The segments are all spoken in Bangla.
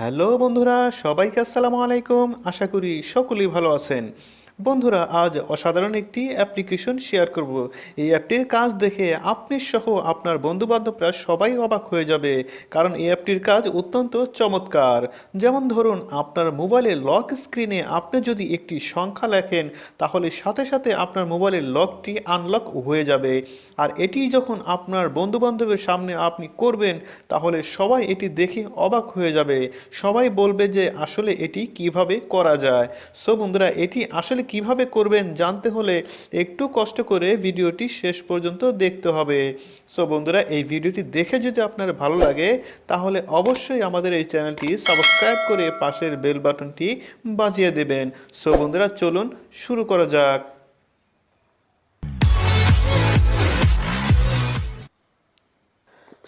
হ্যালো বন্ধুরা, সবাইকে আসসালামু আলাইকুম। আশা করি সকলেই ভালো আছেন। বন্ধুরা, আজ অসাধারণ একটি অ্যাপ্লিকেশন শেয়ার করব। এই অ্যাপটির কাজ দেখে আপনি সহ আপনার বন্ধু বান্ধবরা সবাই অবাক হয়ে যাবে, কারণ এই অ্যাপটির কাজ অত্যন্ত চমৎকার। যেমন ধরুন, আপনার মোবাইলের লক স্ক্রিনে আপনি যদি একটি সংখ্যা লেখেন, তাহলে সাথে সাথে আপনার মোবাইলের লকটি আনলক হয়ে যাবে। আর এটি যখন আপনার বন্ধু বান্ধবের সামনে আপনি করবেন, তাহলে সবাই এটি দেখে অবাক হয়ে যাবে। সবাই বলবে যে আসলে এটি কিভাবে করা যায়। সো বন্ধুরা, এটি আসলে কিভাবে করবেন জানতে হলে একটু কষ্ট করে ভিডিওটি শেষ পর্যন্ত দেখতে হবে। সো বন্ধুরা, এই ভিডিওটি দেখে যদি আপনার ভালো লাগে, তাহলে অবশ্যই আমাদের এই চ্যানেলটি সাবস্ক্রাইব করে পাশের বেল বাটনটি বাজিয়ে দেবেন। সো বন্ধুরা, চলুন শুরু করা যাক।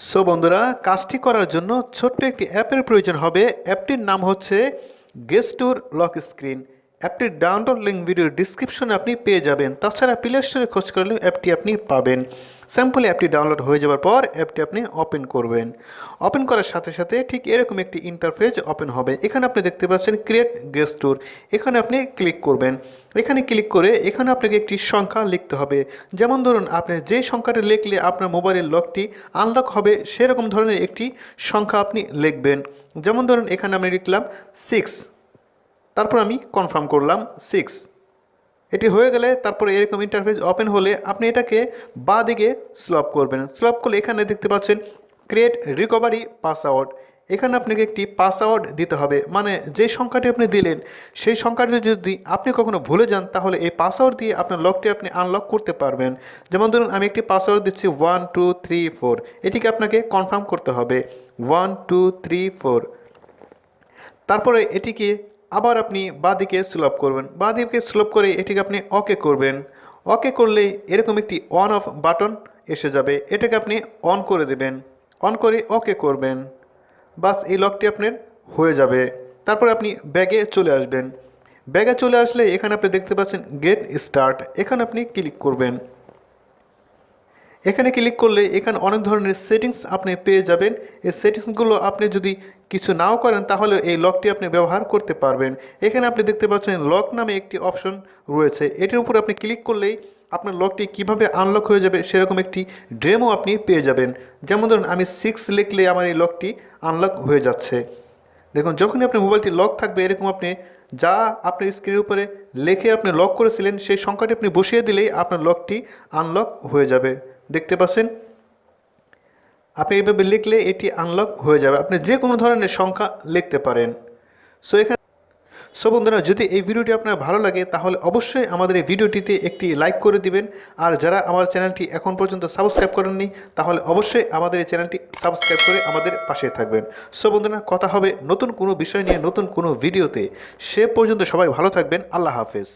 সো বন্ধুরা, কাজটি করার জন্য ছোট্ট একটি অ্যাপের প্রয়োজন হবে। অ্যাপটির নাম হচ্ছে গেস্টুর লক স্ক্রিন। অ্যাপটির ডাউনলোড লিঙ্ক ভিডিওর ডিসক্রিপশনে আপনি পেয়ে যাবেন। তাছাড়া প্লে স্টোরে খোঁজ করলে অ্যাপটি আপনি পাবেন। স্যাম্পলি অ্যাপটি ডাউনলোড হয়ে যাওয়ার পর অ্যাপটি আপনি ওপেন করবেন। ওপেন করার সাথে সাথে ঠিক এরকম একটি ইন্টারফেস ওপেন হবে। এখানে আপনি দেখতে পাচ্ছেন ক্রিয়েট গেস্টুর, এখানে আপনি ক্লিক করবেন। এখানে ক্লিক করে এখানে আপনাকে একটি সংখ্যা লিখতে হবে। যেমন ধরুন, আপনি যে সংখ্যাটা লিখলে আপনার মোবাইলের লকটি আনলক হবে, সেরকম ধরনের একটি সংখ্যা আপনি লিখবেন। যেমন ধরুন, এখানে আমি লিখলাম 6, তারপর আমি কনফার্ম করলাম 6। এটি হয়ে গেলে তারপরে এরকম ইন্টারফেস ওপেন হলে আপনি এটাকে বাঁ দিকে স্লপ করবেন। স্লপ করলে এখানে দেখতে পাচ্ছেন ক্রিয়েট রিকভারি পাসওয়ার্ড। এখানে আপনাকে একটি পাসওয়ার্ড দিতে হবে, মানে যে সংখ্যাটি আপনি দিলেন সেই সংখ্যাটি যদি আপনি কখনো ভুলে যান, তাহলে এই পাসওয়ার্ড দিয়ে আপনার লকটি আপনি আনলক করতে পারবেন। যেমন ধরুন, আমি একটি পাসওয়ার্ড দিচ্ছি 1 2 3 4। এটিকে আপনাকে কনফার্ম করতে হবে 1 2 3 4। তারপরে এটিকে আবার আপনি বাঁদিকে স্লোপ করবেন। বাঁদিকে স্লোপ করে এটিকে আপনি ওকে করবেন। ওকে করলে এরকম একটি অন অফ বাটন এসে যাবে, এটাকে আপনি অন করে দেবেন। অন করে ওকে করবেন। বাস, এই লকটি আপনার হয়ে যাবে। তারপরে আপনি ব্যাগে চলে আসবেন। ব্যাগে চলে আসলে এখানে আপনি দেখতে পাচ্ছেন গেট স্টার্ট, এখানে আপনি ক্লিক করবেন। এখানে ক্লিক করলে এখানে অনেক ধরনের সেটিংস আপনি পেয়ে যাবেন। এই সেটিংসগুলো আপনি যদি কিছু নাও করেন, তাহলে এই লকটি আপনি ব্যবহার করতে পারবেন। এখানে আপনি দেখতে পাচ্ছেন লক নামে একটি অপশন রয়েছে, এটির উপর আপনি ক্লিক করলেই আপনার লকটি কিভাবে আনলক হয়ে যাবে সেরকম একটি ডেমো আপনি পেয়ে যাবেন। যেমন ধরুন, আমি 6 লিখলে আমার এই লকটি আনলক হয়ে যাচ্ছে। দেখুন, যখনই আপনার মোবাইলটি লক থাকবে, এরকম আপনি যা আপনার স্ক্রিনের উপরে লিখে আপনি লক করেছিলেন সেই সংখ্যাটি আপনি বসিয়ে দিলেই আপনার লকটি আনলক হয়ে যাবে। দেখতে পাচ্ছেন, আপনি এইভাবে লিখলে এটি আনলক হয়ে যাবে। আপনি যে কোনো ধরনের সংখ্যা লিখতে পারেন। সো বন্ধুরা, যদি এই ভিডিওটি আপনার ভালো লাগে, তাহলে অবশ্যই আমাদের এই ভিডিওটিতে একটি লাইক করে দিবেন। আর যারা আমার চ্যানেলটি এখন পর্যন্ত সাবস্ক্রাইব করেননি, তাহলে অবশ্যই আমাদের এই চ্যানেলটি সাবস্ক্রাইব করে আমাদের পাশে থাকবেন। সো বন্ধুরা, কথা হবে নতুন কোনো বিষয় নিয়ে নতুন কোনো ভিডিওতে। সে পর্যন্ত সবাই ভালো থাকবেন। আল্লাহ হাফেজ।